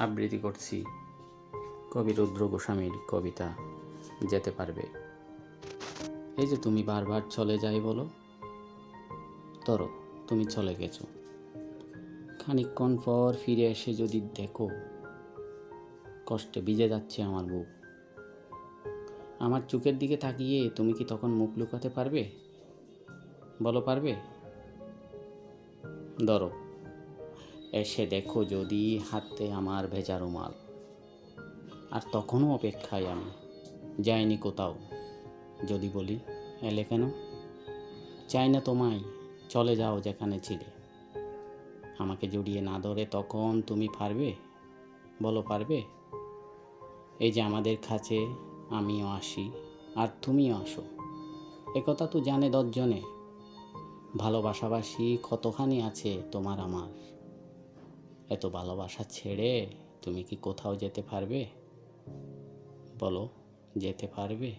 আবৃত্তি করছি কবি রুদ্র গোস্বামীর কবিতা যেতে পারবে। এই যে তুমি বারবার চলে যাই বলো, ধরো তুমি চলে গেছো, খানিকক্ষণ পর ফিরে এসে যদি দেখো কষ্টে ভিজে যাচ্ছে আমার বুক, আমার চোখের দিকে তাকিয়ে তুমি কি তখন মুখ লুকাতে পারবে? বলো পারবে? ধরো এসে দেখো যদি হাতে আমার ভেজা রুমাল, আর তখনও অপেক্ষায় আমি যাইনি কোথাও। যদি বলি এলে কেন, চাই না তোমায়, চলে যাও যেখানে ছিলে, আমাকে জড়িয়ে না ধরে তখন তুমি পারবে? বলো পারবে? এই যে আমাদের কাছে আমিও আসি আর তুমিও আসো, একথা তো জানে 10 জনে। ভালোবাসাবাসি কতখানি আছে তোমার আমার, এত ভালোবাসা ছেড়ে তুমি কি কোথাও যেতে পারবে? বলো যেতে পারবে?